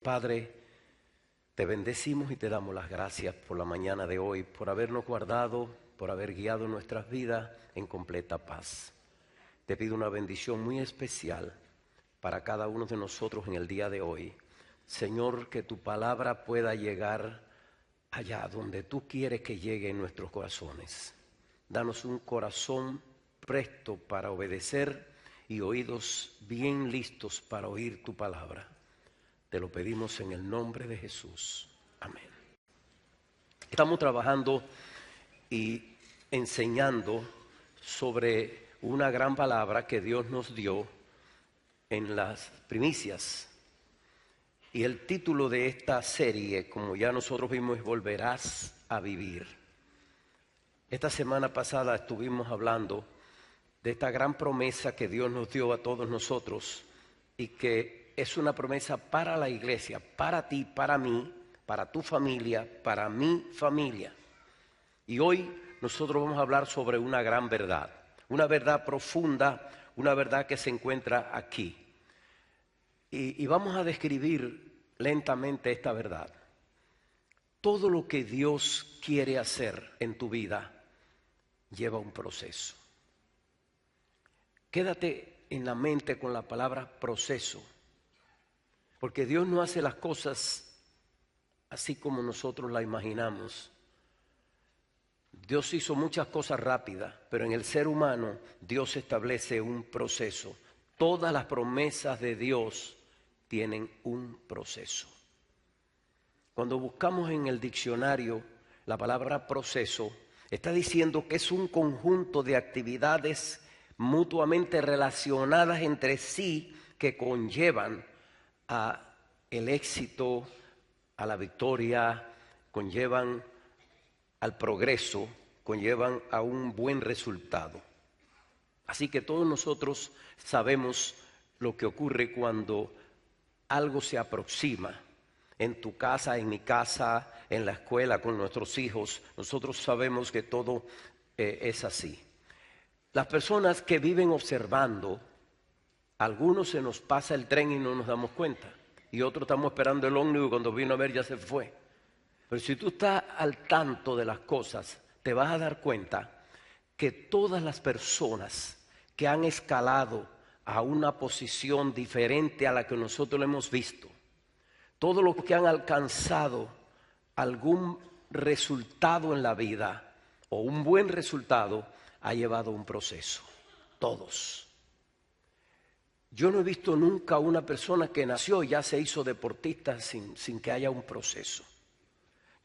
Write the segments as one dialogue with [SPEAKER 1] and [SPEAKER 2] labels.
[SPEAKER 1] Padre, te bendecimos y te damos las gracias por la mañana de hoy, por habernos guardado, por haber guiado nuestras vidas en completa paz. Te pido una bendición muy especial para cada uno de nosotros en el día de hoy. Señor, que tu palabra pueda llegar allá donde tú quieres que llegue en nuestros corazones. Danos un corazón presto para obedecer y oídos bien listos para oír tu palabra. Te lo pedimos en el nombre de Jesús. Amén. Estamos trabajando y enseñando sobre una gran palabra que Dios nos dio en las primicias. Y el título de esta serie, como ya nosotros vimos, es Volverás a vivir. Esta semana pasada estuvimos hablando de esta gran promesa que Dios nos dio a todos nosotros y que es una promesa para la iglesia, para ti, para mí, para tu familia, para mi familia. Y hoy nosotros vamos a hablar sobre una gran verdad, una verdad profunda, una verdad que se encuentra aquí. Y vamos a describir lentamente esta verdad. Todo lo que Dios quiere hacer en tu vida lleva un proceso. Quédate en la mente con la palabra proceso. Porque Dios no hace las cosas así como nosotros la imaginamos. Dios hizo muchas cosas rápidas, pero en el ser humano Dios establece un proceso. Todas las promesas de Dios tienen un proceso. Cuando buscamos en el diccionario la palabra proceso, está diciendo que es un conjunto de actividades mutuamente relacionadas entre sí que conllevan a el éxito, a la victoria, conllevan al progreso, conllevan a un buen resultado. Así que todos nosotros sabemos lo que ocurre cuando algo se aproxima. En tu casa, en mi casa, en la escuela, con nuestros hijos, nosotros sabemos que todo es así. Las personas que viven observando, algunos se nos pasa el tren y no nos damos cuenta. Y otros estamos esperando el ómnibus y cuando vino a ver ya se fue. Pero si tú estás al tanto de las cosas, te vas a dar cuenta que todas las personas que han escalado a una posición diferente a la que nosotros lo hemos visto, todos los que han alcanzado algún resultado en la vida o un buen resultado, ha llevado un proceso. Todos. Yo no he visto nunca una persona que nació y ya se hizo deportista sin que haya un proceso.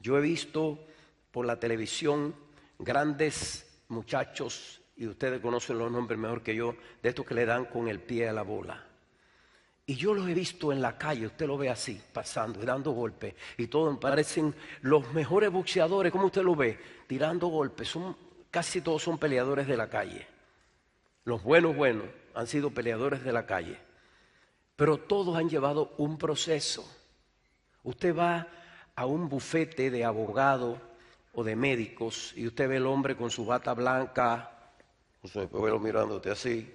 [SPEAKER 1] Yo he visto por la televisión grandes muchachos, y ustedes conocen los nombres mejor que yo, de estos que le dan con el pie a la bola. Y yo los he visto en la calle, usted lo ve así, pasando y dando golpes. Y todos parecen los mejores boxeadores, ¿cómo usted lo ve? Tirando golpes, casi todos son peleadores de la calle. Los buenos han sido peleadores de la calle, pero todos han llevado un proceso. Usted va a un bufete de abogados o de médicos y usted ve al hombre con su bata blanca, usted puede verlo mirándote así.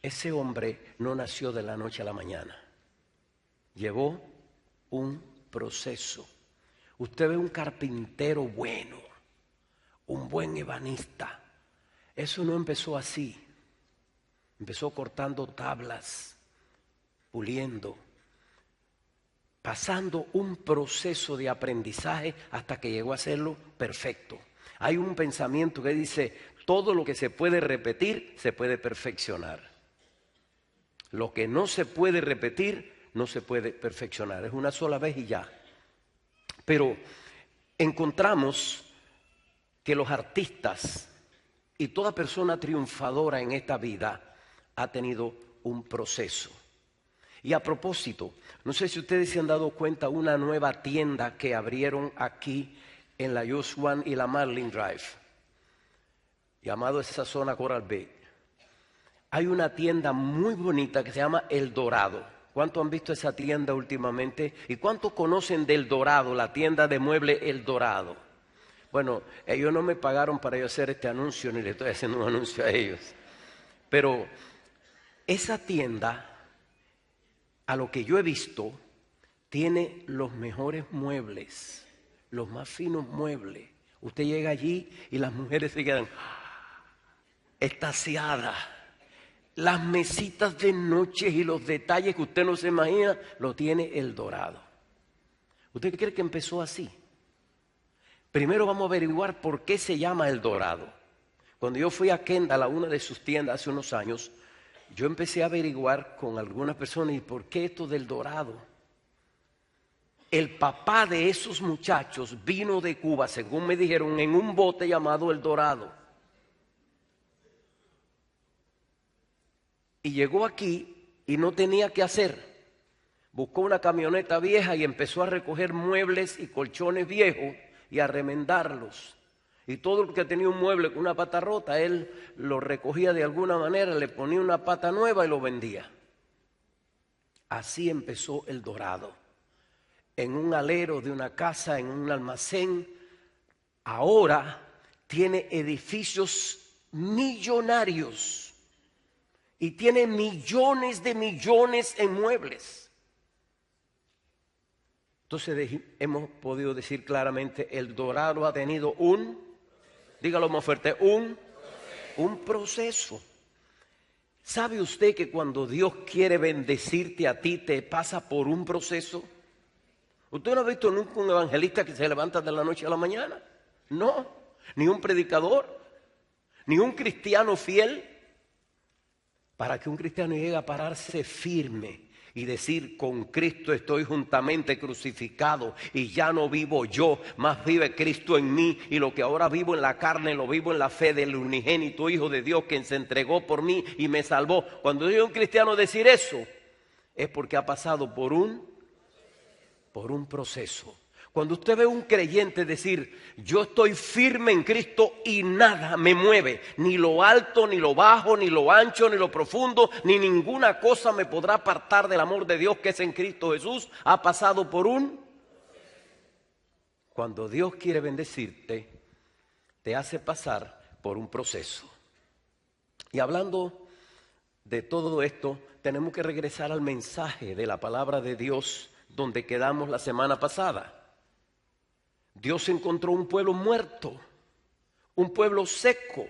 [SPEAKER 1] Ese hombre no nació de la noche a la mañana, llevó un proceso. Usted ve un carpintero bueno, un buen ebanista. Eso no empezó así. Empezó cortando tablas, puliendo, pasando un proceso de aprendizaje hasta que llegó a hacerlo perfecto. Hay un pensamiento que dice, todo lo que se puede repetir, se puede perfeccionar. Lo que no se puede repetir, no se puede perfeccionar. Es una sola vez y ya. Pero encontramos que los artistas y toda persona triunfadora en esta vida ha tenido un proceso. Y a propósito, no sé si ustedes se han dado cuenta, una nueva tienda que abrieron aquí en la US One y la Marlin Drive, llamado esa zona Coral Bay. Hay una tienda muy bonita que se llama El Dorado. ¿Cuántos han visto esa tienda últimamente? ¿Y cuántos conocen del Dorado, la tienda de muebles El Dorado? Bueno, ellos no me pagaron para yo hacer este anuncio, ni le estoy haciendo un anuncio a ellos. Pero esa tienda a lo que yo he visto, tiene los mejores muebles, los más finos muebles. Usted llega allí y las mujeres se quedan extasiadas. Las mesitas de noche y los detalles que usted no se imagina, lo tiene El Dorado. ¿Usted cree que empezó así? Primero vamos a averiguar por qué se llama El Dorado. Cuando yo fui a Kendall, a una de sus tiendas hace unos años, yo empecé a averiguar con algunas personas, ¿y por qué esto del Dorado? El papá de esos muchachos vino de Cuba, según me dijeron, en un bote llamado El Dorado. Y llegó aquí y no tenía qué hacer. Buscó una camioneta vieja y empezó a recoger muebles y colchones viejos y a remendarlos. Y todo el que tenía un mueble con una pata rota, él lo recogía de alguna manera, le ponía una pata nueva y lo vendía. Así empezó El Dorado. En un alero de una casa, en un almacén. Ahora tiene edificios millonarios. Y tiene millones de millones en muebles. Entonces hemos podido decir claramente, El Dorado ha tenido dígalo más fuerte, un proceso. ¿Sabe usted que cuando Dios quiere bendecirte a ti, te pasa por un proceso? ¿Usted no ha visto nunca un evangelista que se levanta de la noche a la mañana? No, ni un predicador, ni un cristiano fiel. Para que un cristiano llegue a pararse firme y decir, con Cristo estoy juntamente crucificado y ya no vivo yo, más vive Cristo en mí, y lo que ahora vivo en la carne lo vivo en la fe del unigénito Hijo de Dios, quien se entregó por mí y me salvó. Cuando oye un cristiano decir eso, es porque ha pasado por un proceso. Cuando usted ve a un creyente decir, yo estoy firme en Cristo y nada me mueve, ni lo alto, ni lo bajo, ni lo ancho, ni lo profundo, ni ninguna cosa me podrá apartar del amor de Dios que es en Cristo Jesús, ha pasado por Cuando Dios quiere bendecirte, te hace pasar por un proceso. Y hablando de todo esto, tenemos que regresar al mensaje de la palabra de Dios donde quedamos la semana pasada. Dios encontró un pueblo muerto, un pueblo seco.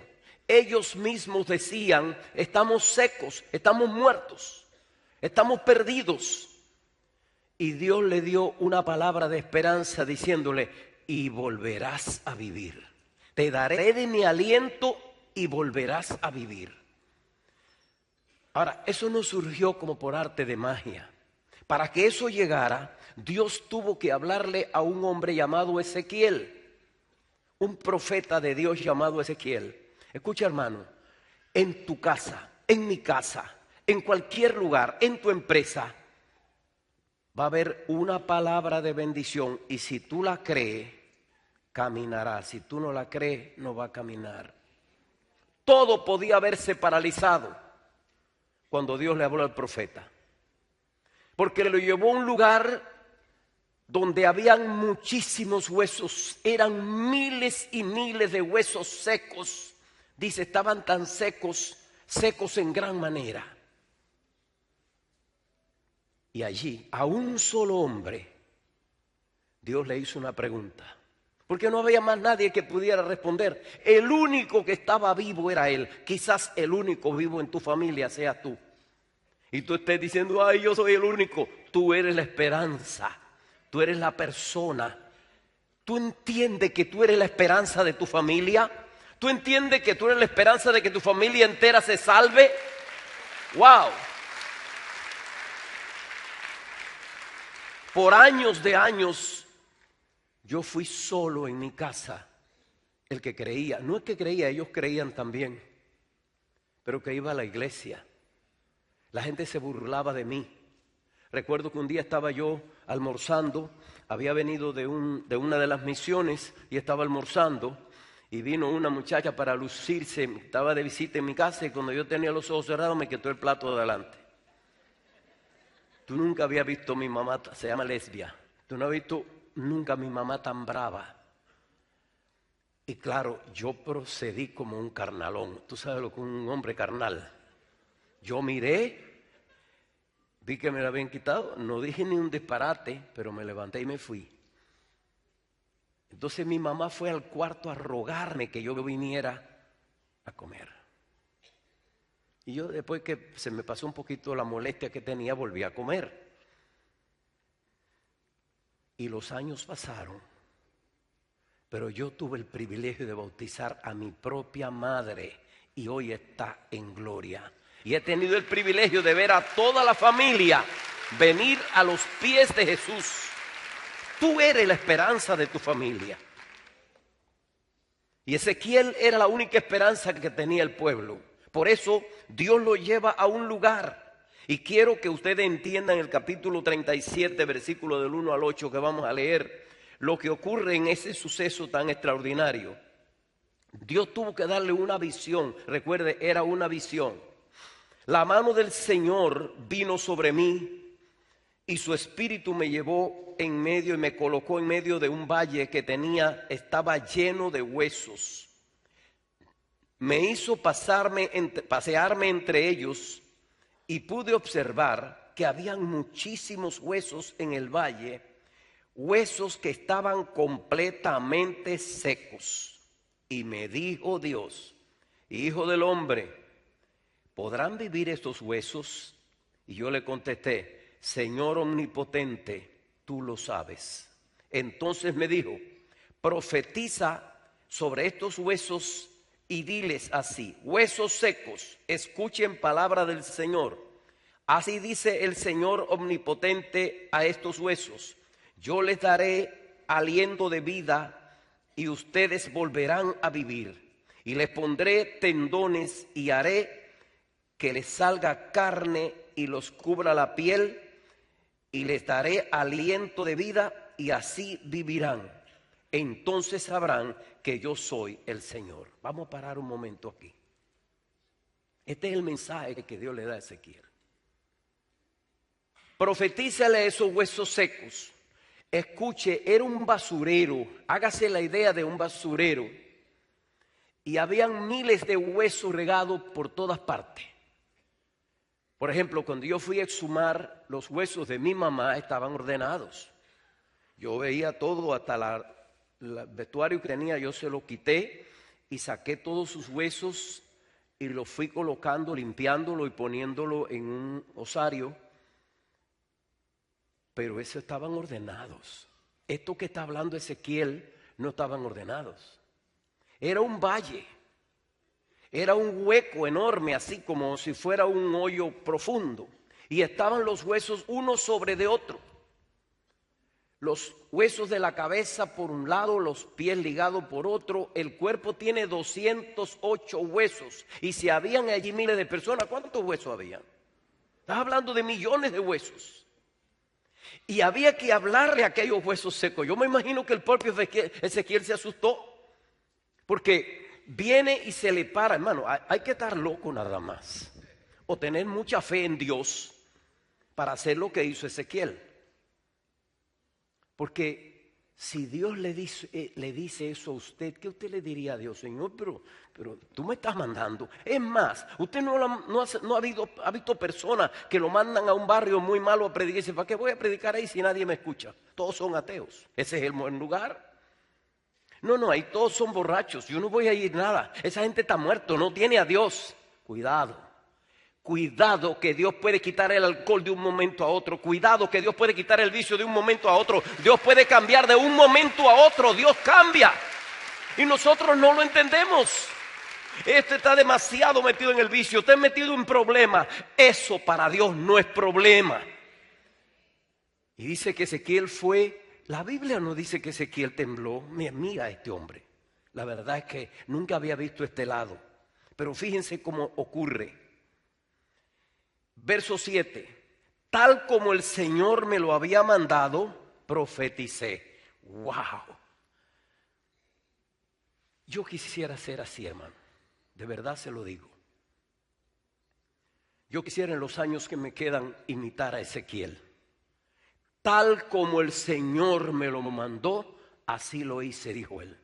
[SPEAKER 1] Ellos mismos decían, estamos secos, estamos muertos, estamos perdidos. Y Dios le dio una palabra de esperanza diciéndole, y volverás a vivir. Te daré de mi aliento y volverás a vivir. Ahora, eso no surgió como por arte de magia. Para que eso llegara, Dios tuvo que hablarle a un hombre llamado Ezequiel, un profeta de Dios llamado Ezequiel. Escucha, hermano, en tu casa, en mi casa, en cualquier lugar, en tu empresa, va a haber una palabra de bendición y si tú la crees, caminará. Si tú no la crees, no va a caminar. Todo podía haberse paralizado cuando Dios le habló al profeta, porque lo llevó a un lugar donde habían muchísimos huesos, eran miles y miles de huesos secos. Dice, estaban tan secos, secos en gran manera. Y allí, a un solo hombre, Dios le hizo una pregunta, porque no había más nadie que pudiera responder. El único que estaba vivo era él. Quizás el único vivo en tu familia sea tú. Y tú estés diciendo, ay, yo soy el único. Tú eres la esperanza. Tú eres la persona. ¿Tú entiendes que tú eres la esperanza de tu familia? ¿Tú entiendes que tú eres la esperanza de que tu familia entera se salve? ¡Wow! Por años de años, yo fui solo en mi casa, el que creía. No es que creía, ellos creían también, pero que iba a la iglesia. La gente se burlaba de mí. Recuerdo que un día estaba yo almorzando, había venido de una de las misiones y estaba almorzando y vino una muchacha para lucirse, estaba de visita en mi casa y cuando yo tenía los ojos cerrados me quitó el plato de adelante. Tú nunca habías visto a mi mamá, se llama Lesbia, tú no has visto nunca a mi mamá tan brava. Y claro, yo procedí como un carnalón, tú sabes lo que es un hombre carnal. Yo miré Vi que me la habían quitado, no dije ni un disparate, pero me levanté y me fui. Entonces mi mamá fue al cuarto a rogarme que yo viniera a comer. Y yo, después que se me pasó un poquito la molestia que tenía, volví a comer. Y los años pasaron, pero yo tuve el privilegio de bautizar a mi propia madre y hoy está en gloria. Y he tenido el privilegio de ver a toda la familia venir a los pies de Jesús. Tú eres la esperanza de tu familia. Y Ezequiel era la única esperanza que tenía el pueblo. Por eso Dios lo lleva a un lugar. Y quiero que ustedes entiendan el capítulo 37, versículo del 1 al 8 que vamos a leer, lo que ocurre en ese suceso tan extraordinario. Dios tuvo que darle una visión. Recuerde, era una visión. La mano del Señor vino sobre mí y su espíritu me llevó en medio y me colocó en medio de un valle que estaba lleno de huesos. Me hizo pasearme entre ellos y pude observar que habían muchísimos huesos en el valle, huesos que estaban completamente secos. Y me dijo Dios, hijo del hombre, ¿podrán vivir estos huesos? Y yo le contesté, Señor omnipotente, tú lo sabes. Entonces me dijo, profetiza sobre estos huesos y diles así, huesos secos, escuchen palabra del Señor. Así dice el Señor omnipotente a estos huesos, yo les daré aliento de vida y ustedes volverán a vivir. Y les pondré tendones y haré que les salga carne y los cubra la piel y les daré aliento de vida y así vivirán. Entonces sabrán que yo soy el Señor. Vamos a parar un momento aquí. Este es el mensaje que Dios le da a Ezequiel. Profetízale a esos huesos secos. Escuche, era un basurero. Hágase la idea de un basurero. Y habían miles de huesos regados por todas partes. Por ejemplo, cuando yo fui a exhumar los huesos de mi mamá, estaban ordenados. Yo veía todo, hasta el vestuario que tenía, yo se lo quité y saqué todos sus huesos y los fui colocando, limpiándolo y poniéndolo en un osario. Pero esos estaban ordenados. Esto que está hablando Ezequiel no estaban ordenados. Era un valle. Era un hueco enorme, así como si fuera un hoyo profundo. Y estaban los huesos uno sobre de otro. Los huesos de la cabeza por un lado, los pies ligados por otro. El cuerpo tiene 208 huesos. Y si habían allí miles de personas, ¿cuántos huesos habían? Estás hablando de millones de huesos. Y había que hablarle a aquellos huesos secos. Yo me imagino que el propio Ezequiel se asustó. Porque viene y se le para, hermano, hay que estar loco nada más. O tener mucha fe en Dios para hacer lo que hizo Ezequiel. Porque si Dios le dice eso a usted, ¿qué usted le diría a Dios? Señor, pero tú me estás mandando. Es más, usted no ha visto personas que lo mandan a un barrio muy malo a predicar y dice, ¿para qué voy a predicar ahí si nadie me escucha? Todos son ateos. Ese es el buen lugar. No, ahí todos son borrachos, yo no voy a ir nada. Esa gente está muerto, no tiene a Dios. Cuidado que Dios puede quitar el alcohol de un momento a otro. Cuidado que Dios puede quitar el vicio de un momento a otro. Dios puede cambiar de un momento a otro. Dios cambia. Y nosotros no lo entendemos. Este está demasiado metido en el vicio, está metido en problemas. Eso para Dios no es problema. Y dice que Ezequiel fue... La Biblia no dice que Ezequiel tembló. Mira a este hombre. La verdad es que nunca había visto este lado. Pero fíjense cómo ocurre. Verso 7. Tal como el Señor me lo había mandado, profeticé. ¡Wow! Yo quisiera ser así, hermano. De verdad se lo digo. Yo quisiera en los años que me quedan imitar a Ezequiel. Tal como el Señor me lo mandó, así lo hice, dijo él.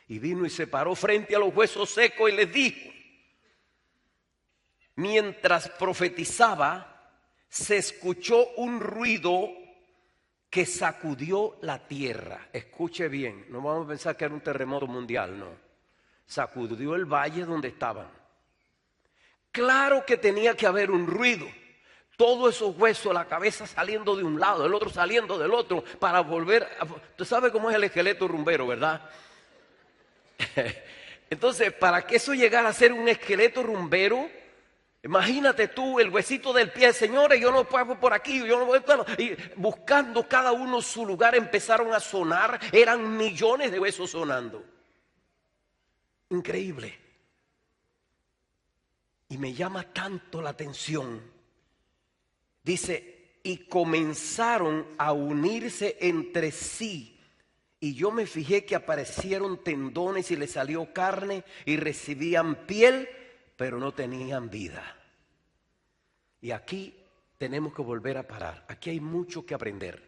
[SPEAKER 1] Y vino y se paró frente a los huesos secos y les dijo, mientras profetizaba, se escuchó un ruido que sacudió la tierra. Escuche bien, no vamos a pensar que era un terremoto mundial, no. Sacudió el valle donde estaban. Claro que tenía que haber un ruido. Todos esos huesos, la cabeza saliendo de un lado, el otro saliendo del otro, para volver a... Tú sabes cómo es el esqueleto rumbero, ¿verdad? Entonces, para que eso llegara a ser un esqueleto rumbero, imagínate tú el huesito del pie, señores, yo no puedo por aquí, yo no voy, y buscando cada uno su lugar empezaron a sonar, eran millones de huesos sonando. Increíble. Y me llama tanto la atención. Dice, y comenzaron a unirse entre sí. Y yo me fijé que aparecieron tendones y les salió carne y recibían piel, pero no tenían vida. Y aquí tenemos que volver a parar. Aquí hay mucho que aprender.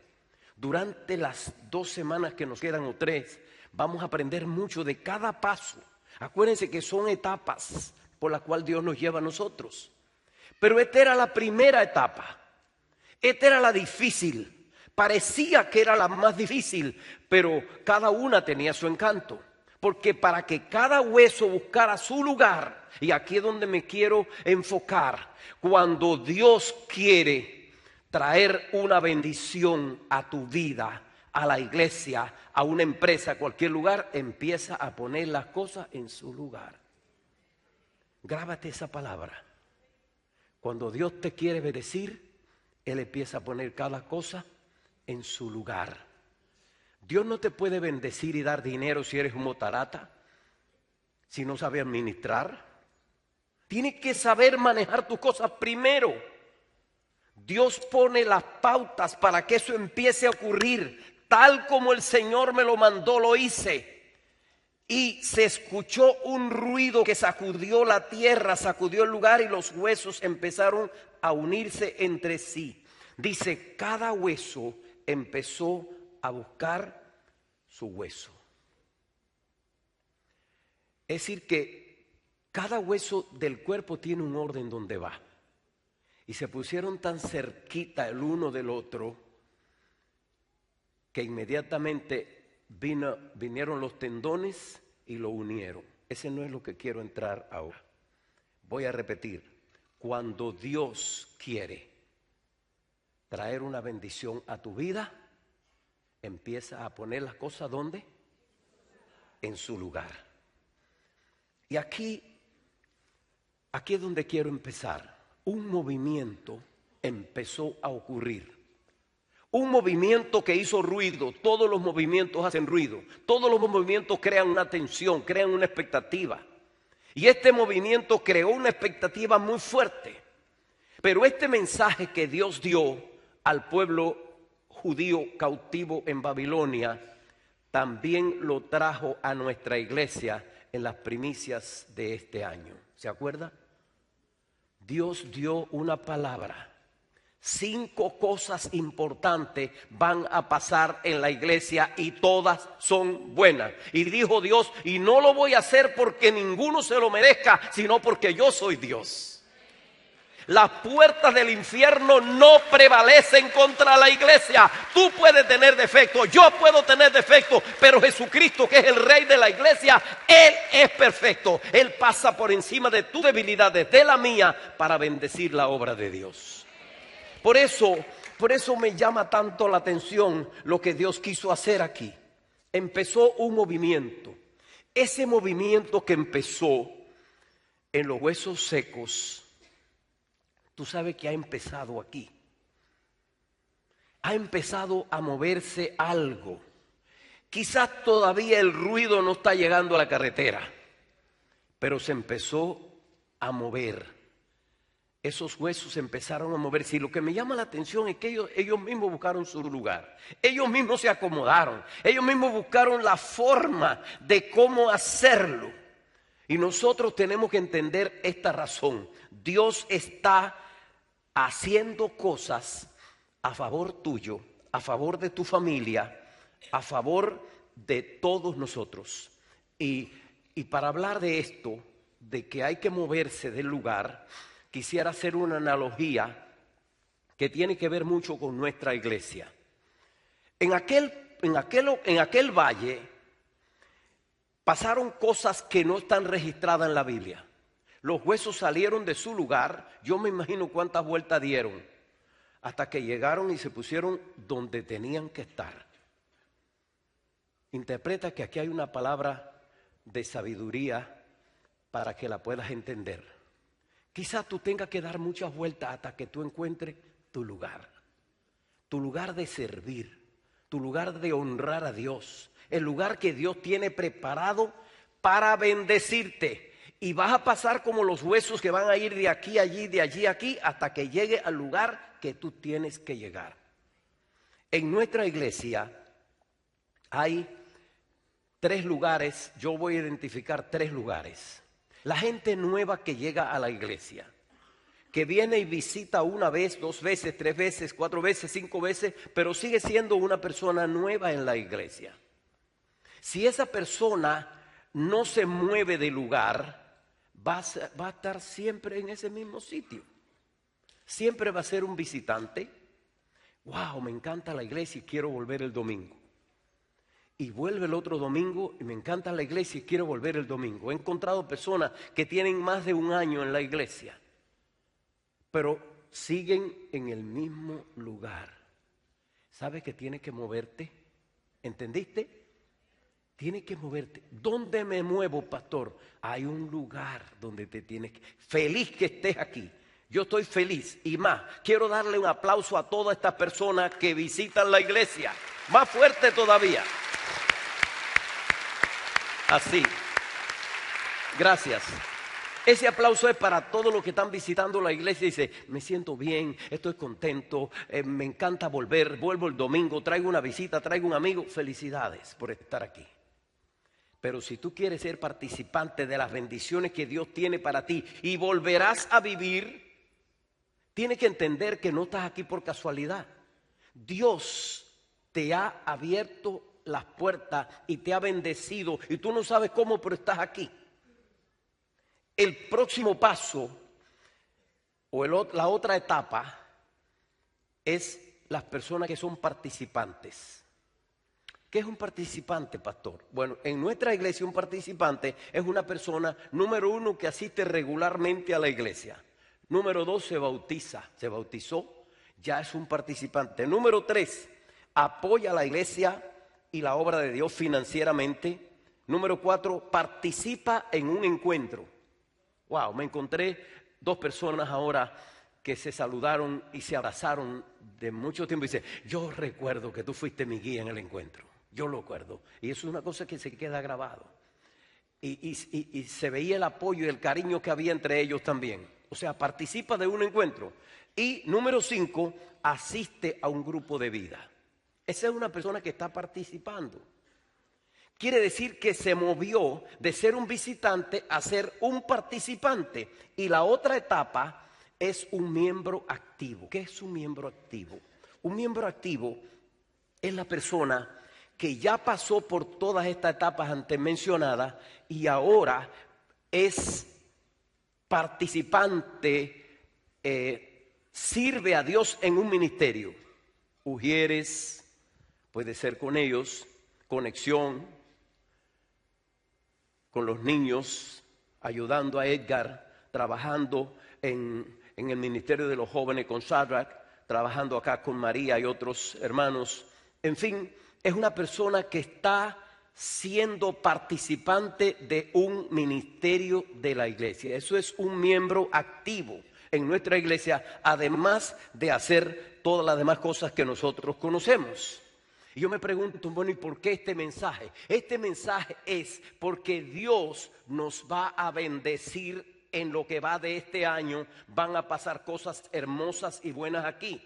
[SPEAKER 1] Durante las 2 semanas que nos quedan o 3, vamos a aprender mucho de cada paso. Acuérdense que son etapas por las cuales Dios nos lleva a nosotros. Pero esta era la primera etapa. Esta era la difícil. Parecía que era la más difícil, pero cada una tenía su encanto. Porque para que cada hueso buscara su lugar, y aquí es donde me quiero enfocar, cuando Dios quiere traer una bendición a tu vida, a la iglesia, a una empresa, a cualquier lugar, empieza a poner las cosas en su lugar. Grábate esa palabra. Cuando Dios te quiere bendecir, Él empieza a poner cada cosa en su lugar. Dios no te puede bendecir y dar dinero si eres un motarata, si no sabes administrar. Tienes que saber manejar tus cosas primero. Dios pone las pautas para que eso empiece a ocurrir. Tal como el Señor me lo mandó, lo hice. Y se escuchó un ruido que sacudió la tierra, sacudió el lugar y los huesos empezaron a unirse entre sí. Dice, cada hueso empezó a buscar su hueso. Es decir que cada hueso del cuerpo tiene un orden donde va. Y se pusieron tan cerquita el uno del otro que inmediatamente vinieron los tendones y lo unieron. Ese no es lo que quiero entrar ahora. Voy a repetir. Cuando Dios quiere traer una bendición a tu vida, empieza a poner las cosas ¿dónde? En su lugar. Y aquí es donde quiero empezar. Un movimiento empezó a ocurrir. Un movimiento que hizo ruido. Todos los movimientos hacen ruido. Todos los movimientos crean una tensión, crean una expectativa. Y este movimiento creó una expectativa muy fuerte. Pero este mensaje que Dios dio al pueblo judío cautivo en Babilonia, también lo trajo a nuestra iglesia en las primicias de este año. ¿Se acuerda? Dios dio una palabra. 5 cosas importantes van a pasar en la iglesia y todas son buenas. Y dijo Dios, y no lo voy a hacer porque ninguno se lo merezca, sino porque yo soy Dios. Las puertas del infierno no prevalecen contra la iglesia. Tú puedes tener defectos, yo puedo tener defectos, pero Jesucristo, que es el Rey de la iglesia, Él es perfecto. Él pasa por encima de tus debilidades, de la mía, para bendecir la obra de Dios. Por eso me llama tanto la atención lo que Dios quiso hacer aquí. Empezó un movimiento. Ese movimiento que empezó en los huesos secos, tú sabes que ha empezado aquí. Ha empezado a moverse algo. Quizás todavía el ruido no está llegando a la carretera, pero se empezó a mover. Esos huesos empezaron a moverse. Y lo que me llama la atención es que ellos mismos buscaron su lugar. Ellos mismos se acomodaron. Ellos mismos buscaron la forma de cómo hacerlo. Y nosotros tenemos que entender esta razón. Dios está haciendo cosas a favor tuyo, a favor de tu familia, a favor de todos nosotros. Y para hablar de esto, de que hay que moverse del lugar, quisiera hacer una analogía que tiene que ver mucho con nuestra iglesia. En aquel valle pasaron cosas que no están registradas en la Biblia. Los huesos salieron de su lugar, yo me imagino cuántas vueltas dieron, hasta que llegaron y se pusieron donde tenían que estar. Interpreta que aquí hay una palabra de sabiduría para que la puedas entender. Quizás tú tengas que dar muchas vueltas hasta que tú encuentres tu lugar de servir, tu lugar de honrar a Dios, el lugar que Dios tiene preparado para bendecirte. Y vas a pasar como los huesos que van a ir de aquí a allí, de allí a aquí, hasta que llegue al lugar que tú tienes que llegar. En nuestra iglesia hay 3 lugares, yo voy a identificar 3 lugares. La gente nueva que llega a la iglesia, que viene y visita 1 vez, 2 veces, 3 veces, 4 veces, 5 veces, pero sigue siendo una persona nueva en la iglesia. Si esa persona no se mueve de lugar, va a estar siempre en ese mismo sitio. Siempre va a ser un visitante. Wow, me encanta la iglesia y quiero volver el domingo. Y vuelve el otro domingo y me encanta la iglesia y quiero volver el domingo. He encontrado personas que tienen más de 1 año en la iglesia, pero siguen en el mismo lugar. ¿Sabes que tienes que moverte? ¿Entendiste? Tienes que moverte. ¿Dónde me muevo, pastor? Hay un lugar donde te tienes que... Feliz que estés aquí. Yo estoy feliz y más. Quiero darle un aplauso a todas estas personas que visitan la iglesia. Más fuerte todavía. Así. Gracias. Ese aplauso es para todos los que están visitando la iglesia y dicen, me siento bien, estoy contento, me encanta vuelvo el domingo, traigo una visita, traigo un amigo. Felicidades por estar aquí. Pero si tú quieres ser participante de las bendiciones que Dios tiene para ti y volverás a vivir, tienes que entender que no estás aquí por casualidad. Dios te ha abierto las puertas y te ha bendecido y tú no sabes cómo, pero estás aquí. El próximo paso o la otra etapa es las personas que son participantes. ¿Qué es un participante, pastor? Bueno, en nuestra iglesia un participante es una persona, número 1, que asiste regularmente a la iglesia. Número 2, se bautizó, ya es un participante. Número 3, apoya a la iglesia y la obra de Dios financieramente. Número 4, participa en un encuentro. Wow, me encontré 2 personas ahora que se saludaron y se abrazaron de mucho tiempo y dice, yo recuerdo que tú fuiste mi guía en el encuentro. Yo lo recuerdo. Y eso es una cosa que se queda grabado. Y se veía el apoyo y el cariño que había entre ellos también. O sea, participa de un encuentro. Y número 5, asiste a un grupo de vida. Esa es una persona que está participando. Quiere decir que se movió de ser un visitante a ser un participante. Y la otra etapa es un miembro activo. ¿Qué es un miembro activo? Un miembro activo es la persona que ya pasó por todas estas etapas antes mencionadas y ahora es participante, sirve a Dios en un ministerio. Ujieres, puede ser con ellos, conexión con los niños, ayudando a Edgar, trabajando en el ministerio de los jóvenes con Shadrach, trabajando acá con María y otros hermanos. En fin, es una persona que está siendo participante de un ministerio de la iglesia. Eso es un miembro activo en nuestra iglesia, además de hacer todas las demás cosas que nosotros conocemos. Y yo me pregunto, bueno, ¿y por qué este mensaje? Este mensaje es porque Dios nos va a bendecir en lo que va de este año. Van a pasar cosas hermosas y buenas aquí.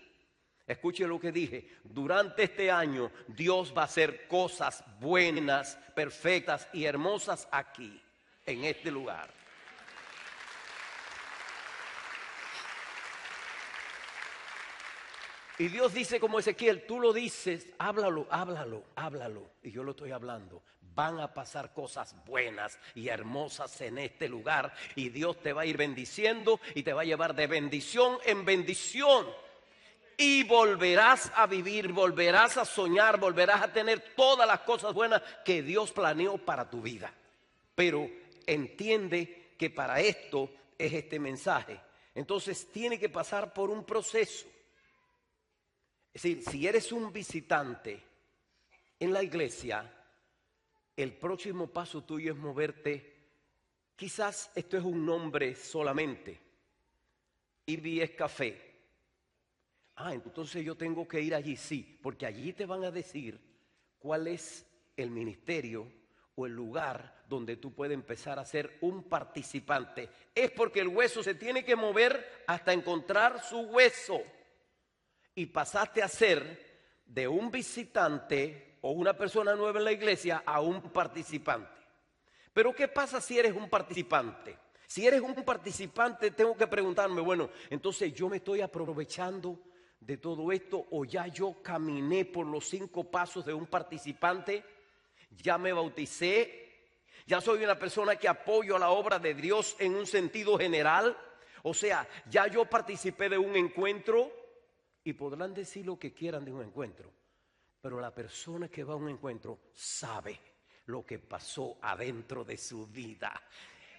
[SPEAKER 1] Escuche lo que dije, durante este año Dios va a hacer cosas buenas, perfectas y hermosas aquí, en este lugar. Y Dios dice como Ezequiel, tú lo dices, háblalo. Y yo lo estoy hablando. Van a pasar cosas buenas y hermosas en este lugar. Y Dios te va a ir bendiciendo y te va a llevar de bendición en bendición. y volverás a vivir, volverás a soñar, volverás a tener todas las cosas buenas que Dios planeó para tu vida. Pero entiende que para esto es este mensaje. Entonces tiene que pasar por un proceso. Es decir, si eres un visitante en la iglesia, el próximo paso tuyo es moverte. Quizás esto es un nombre solamente. IBS Café. Entonces yo tengo que ir allí, sí, porque allí te van a decir cuál es el ministerio o el lugar donde tú puedes empezar a ser un participante. Es porque el hueso se tiene que mover hasta encontrar su hueso. Y pasaste a ser de un visitante o una persona nueva en la iglesia a un participante. Pero ¿qué pasa si eres un participante? Si eres un participante, tengo que preguntarme, bueno, entonces yo me estoy aprovechando de todo esto, o ya yo caminé por los 5 pasos de un participante, ya me bauticé, ya soy una persona que apoyo a la obra de Dios en un sentido general. O sea, ya yo participé de un encuentro, y podrán decir lo que quieran de un encuentro, pero la persona que va a un encuentro sabe lo que pasó adentro de su vida.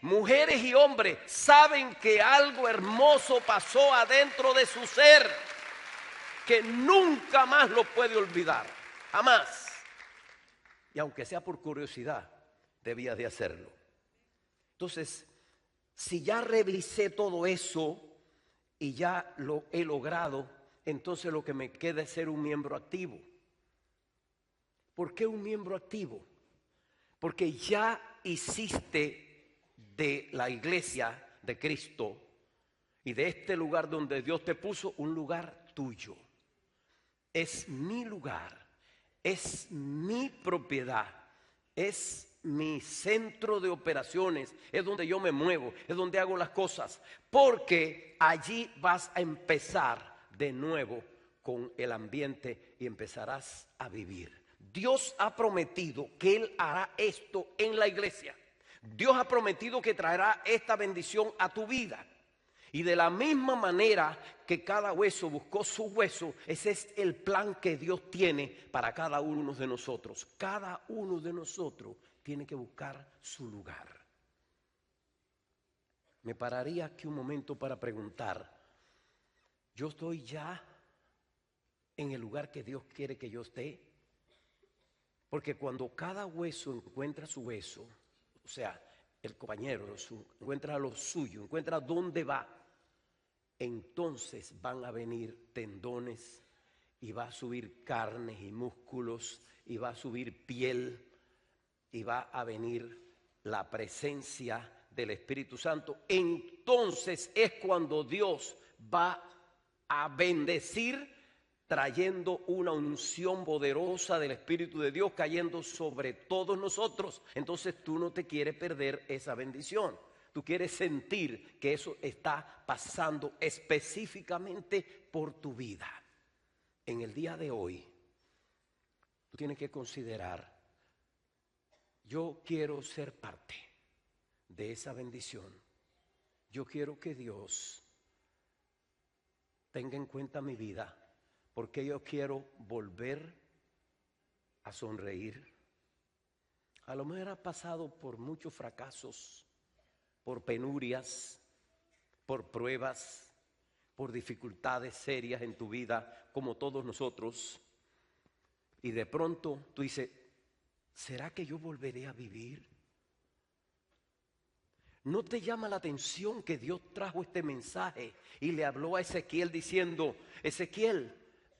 [SPEAKER 1] Mujeres y hombres saben que algo hermoso pasó adentro de su ser, que nunca más lo puede olvidar, jamás. Y aunque sea por curiosidad, debía de hacerlo. Entonces, si ya revisé todo eso y ya lo he logrado, entonces lo que me queda es ser un miembro activo. ¿Por qué un miembro activo? Porque ya hiciste de la iglesia de Cristo y de este lugar donde Dios te puso un lugar tuyo. Es mi lugar, es mi propiedad, es mi centro de operaciones, es donde yo me muevo, es donde hago las cosas, porque allí vas a empezar de nuevo con el ambiente y empezarás a vivir. Dios ha prometido que Él hará esto en la iglesia. Dios ha prometido que traerá esta bendición a tu vida. Y de la misma manera que cada hueso buscó su hueso, ese es el plan que Dios tiene para cada uno de nosotros. Cada uno de nosotros tiene que buscar su lugar. Me pararía aquí un momento para preguntar, ¿yo estoy ya en el lugar que Dios quiere que yo esté? Porque cuando cada hueso encuentra su hueso, o sea, el compañero encuentra lo suyo, encuentra dónde va, entonces van a venir tendones y va a subir carnes y músculos y va a subir piel y va a venir la presencia del Espíritu Santo. Entonces es cuando Dios va a bendecir, trayendo una unción poderosa del Espíritu de Dios cayendo sobre todos nosotros. Entonces tú no te quieres perder esa bendición. Tú quieres sentir que eso está pasando específicamente por tu vida. En el día de hoy, tú tienes que considerar, yo quiero ser parte de esa bendición. Yo quiero que Dios tenga en cuenta mi vida, porque yo quiero volver a sonreír. A lo mejor has pasado por muchos fracasos, por penurias, por pruebas, por dificultades serias en tu vida, como todos nosotros. Y de pronto tú dices, ¿será que yo volveré a vivir? ¿No te llama la atención que Dios trajo este mensaje y le habló a Ezequiel diciendo, Ezequiel,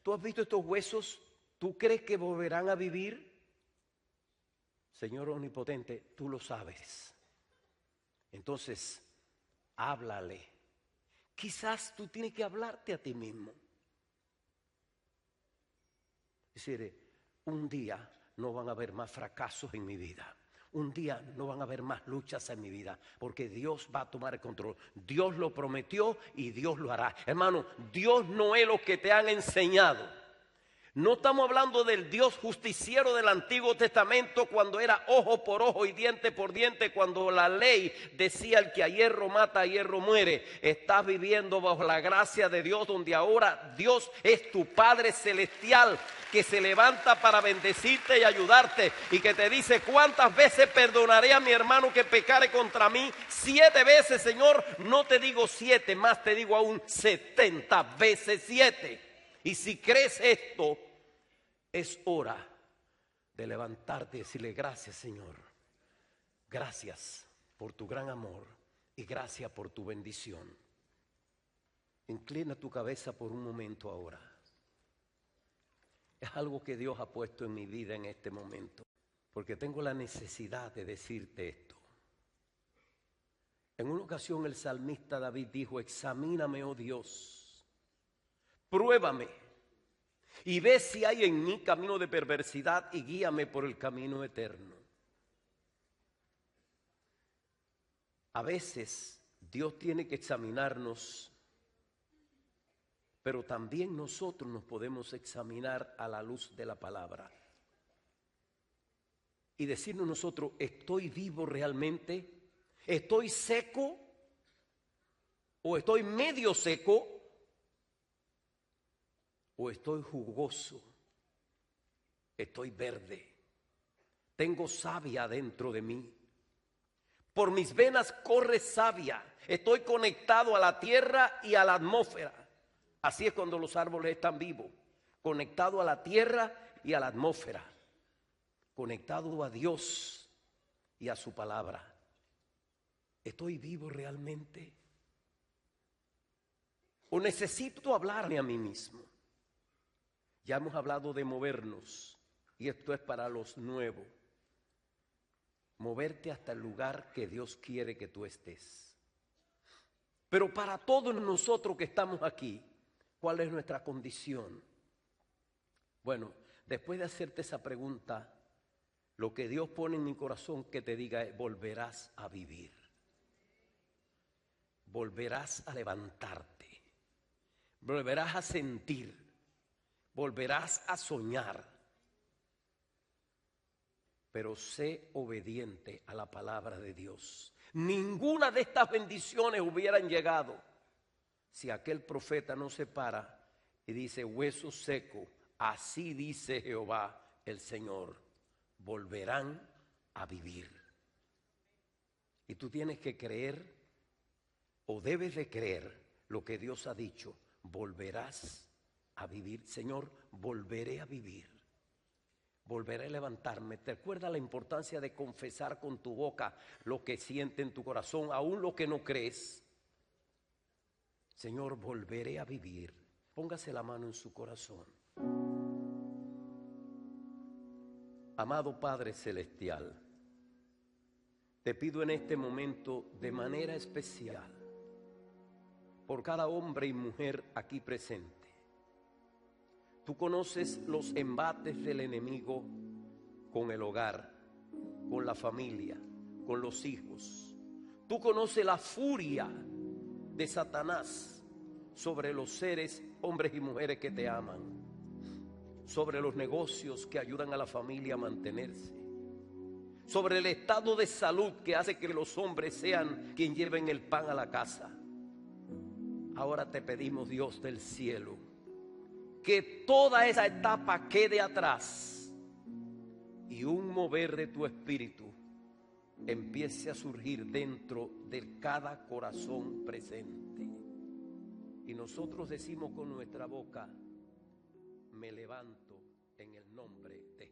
[SPEAKER 1] ¿tú has visto estos huesos? ¿Tú crees que volverán a vivir? Señor omnipotente, tú lo sabes. Entonces, háblale. Quizás tú tienes que hablarte a ti mismo. Es decir, un día no van a haber más fracasos en mi vida. Un día no van a haber más luchas en mi vida, porque Dios va a tomar el control. Dios lo prometió y Dios lo hará. Hermano, Dios no es lo que te han enseñado. No estamos hablando del Dios justiciero del Antiguo Testamento cuando era ojo por ojo y diente por diente, cuando la ley decía el que a hierro mata, a hierro muere. Estás viviendo bajo la gracia de Dios, donde ahora Dios es tu Padre celestial, que se levanta para bendecirte y ayudarte, y que te dice: ¿cuántas veces perdonaré a mi hermano que pecare contra mí? 7 veces, Señor. No te digo 7, más te digo aún 70 veces 7. Y si crees esto, es hora de levantarte y decirle: gracias, Señor. Gracias por tu gran amor y gracias por tu bendición. Inclina tu cabeza por un momento ahora. Es algo que Dios ha puesto en mi vida en este momento, porque tengo la necesidad de decirte esto. En una ocasión el salmista David dijo: examíname, oh Dios, pruébame y ve si hay en mí camino de perversidad y guíame por el camino eterno. A veces Dios tiene que examinarnos, pero también nosotros nos podemos examinar a la luz de la palabra y decirnos nosotros: ¿estoy vivo realmente? ¿Estoy seco? ¿O estoy medio seco? ¿O estoy jugoso? ¿Estoy verde? ¿Tengo savia dentro de mí? Por mis venas corre savia. Estoy conectado a la tierra y a la atmósfera. Así es cuando los árboles están vivos, conectado a la tierra y a la atmósfera, conectado a Dios y a su palabra. ¿Estoy vivo realmente? ¿O necesito hablarme a mí mismo? Ya hemos hablado de movernos, y esto es para los nuevos. Moverte hasta el lugar que Dios quiere que tú estés. Pero para todos nosotros que estamos aquí, ¿cuál es nuestra condición? Bueno, después de hacerte esa pregunta, lo que Dios pone en mi corazón que te diga es: volverás a vivir. Volverás a levantarte. Volverás a sentir. Volverás a soñar. Pero sé obediente a la palabra de Dios. Ninguna de estas bendiciones hubieran llegado si aquel profeta no se para y dice: hueso seco, así dice Jehová el Señor, volverán a vivir. Y tú tienes que creer, o debes de creer, lo que Dios ha dicho: volverás a vivir. Señor, volveré a vivir. Volveré a levantarme. ¿Te acuerdas la importancia de confesar con tu boca lo que siente en tu corazón, aún lo que no crees? Señor, volveré a vivir. Póngase la mano en su corazón. Amado Padre Celestial, te pido en este momento de manera especial por cada hombre y mujer aquí presente. Tú conoces los embates del enemigo con el hogar, con la familia, con los hijos. Tú conoces la furia de Satanás sobre los seres, hombres y mujeres que te aman, sobre los negocios que ayudan a la familia a mantenerse, sobre el estado de salud que hace que los hombres sean quien lleven el pan a la casa. Ahora te pedimos, Dios del cielo, que toda esa etapa quede atrás y un mover de tu espíritu empiece a surgir dentro de cada corazón presente. Y nosotros decimos con nuestra boca: me levanto en el nombre de Jesús.